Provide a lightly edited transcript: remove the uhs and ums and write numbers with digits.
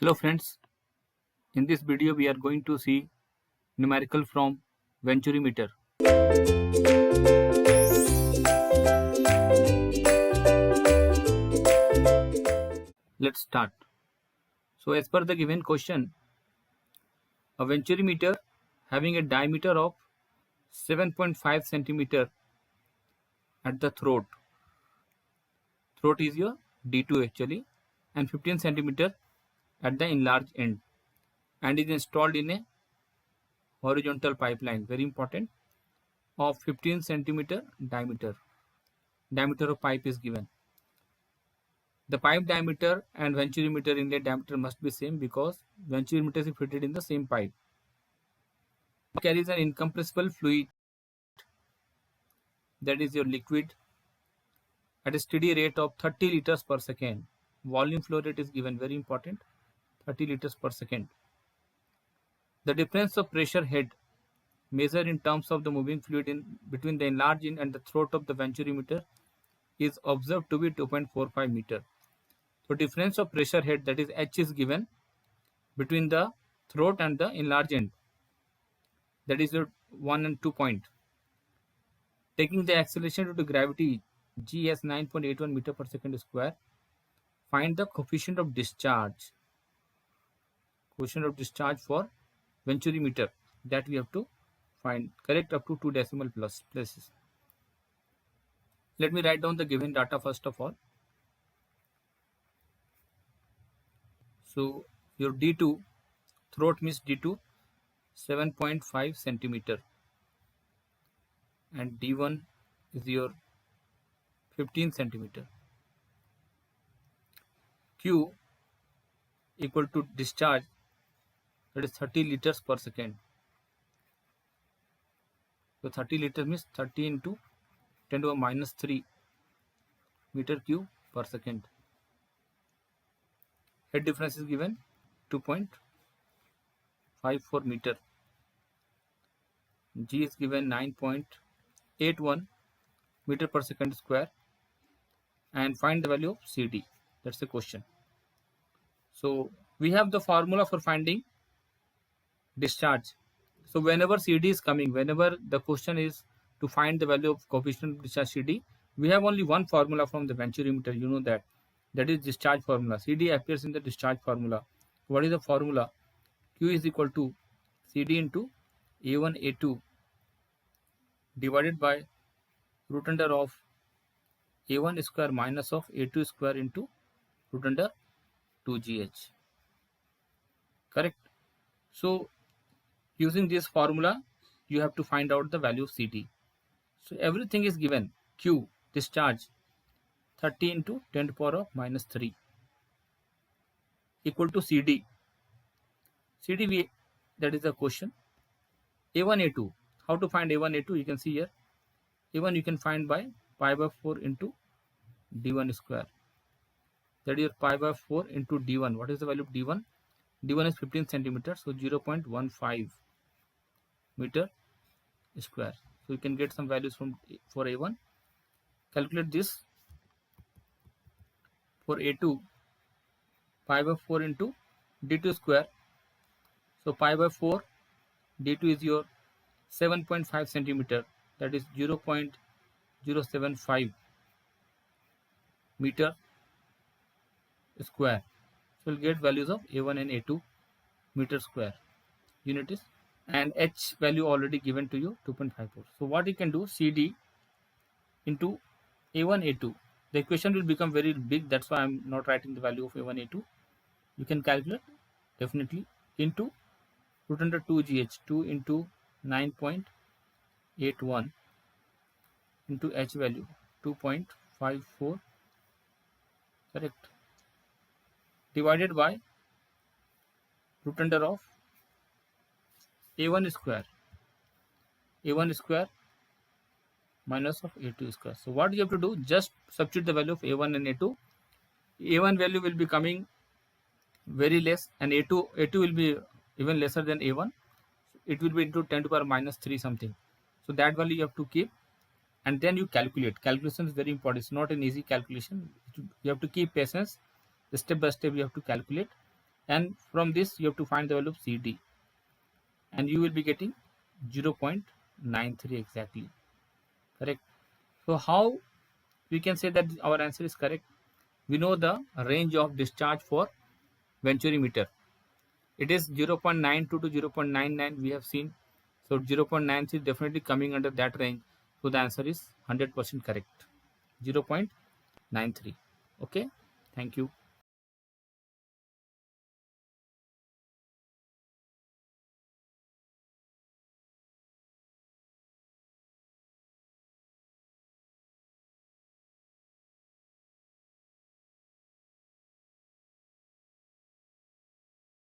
Hello friends, in this video we are going to see numerical from Venturimeter. Let's start. So as per the given question, a Venturimeter having a diameter of 7.5 centimeter at the throat is your D2 actually, and 15 centimeter at the enlarged end, and is installed in a horizontal pipeline, very important, of 15 centimeter diameter. Diameter of pipe is given. The pipe diameter and venturimeter inlet diameter must be same because venturimeter is fitted in the same pipe. It carries an incompressible fluid, that is your liquid, at a steady rate of 30 liters per second. Volume flow rate is given, very important, 30 liters per second. The difference of pressure head measured in terms of the moving fluid between the enlarged end and the throat of the venturimeter is observed to be 2.45 meter. So difference of pressure head, that is H, is given between the throat and the enlarged end, that is your 1 and 2 point. Taking the acceleration due to gravity G as 9.81 meter per second square, find the coefficient of discharge. Coefficient of discharge for venturimeter, that we have to find, correct up to 2 decimal plus places. Let me write down the given data first of all. So your D2, throat means D2, 7.5 centimeter, and D1 is your 15 centimeter. Q equal to discharge, that is 30 liters per second. So 30 liters means 30 into 10 to the minus 3 meter cube per second. Head difference is given 2.54 meter. G is given 9.81 meter per second square, and find the value of CD. That's the question. So we have the formula for finding discharge. So whenever CD is coming, whenever the question is to find the value of coefficient of discharge CD, we have only one formula from the venturimeter, you know that is discharge formula. CD appears in the discharge formula. What is the formula? Q is equal to CD into A1 A2 divided by root under of A1 square minus of A2 square into root under 2GH. Correct? So using this formula, you have to find out the value of CD. So everything is given. Q, discharge, 30 into 10 to the power of minus 3 equal to CD. CD, that is the question. A1, A2. How to find A1, A2? You can see here. A1 you can find by pi by 4 into D1 square. That is your pi by 4 into D1. What is the value of D1? D1 is 15 centimeters, so 0.15 meter square. So you can get some values for A1. Calculate this. For A2, pi by 4 into D2 square. So pi by 4, D2 is your 7.5 centimeter, that is 0.075 meter square. So we'll get values of A1 and A2 meter square. Unit is, and H value already given to you, 2.54. So what you can do, CD into A1 A2. The equation will become very big, that's why I'm not writing the value of A1 A2. You can calculate definitely into root under 2GH, 2 into 9.81 into H value 2.54, correct, divided by root under of A1 square minus of A2 square. So what you have to do, just substitute the value of A1 and A2. A1 value will be coming very less, and A2 will be even lesser than A1. It will be into 10 to the power minus 3 something. So that value you have to keep, and then you calculate. Calculation is very important. It's not an easy calculation. You have to keep patience. Step by step you have to calculate, and from this you have to find the value of CD, and you will be getting 0.93 exactly. Correct. So how we can say that our answer is correct? We know the range of discharge for Venturi meter. It is 0.92 to 0.99 we have seen. So 0.93 is definitely coming under that range. So the answer is 100% correct. 0.93. Okay. Thank you.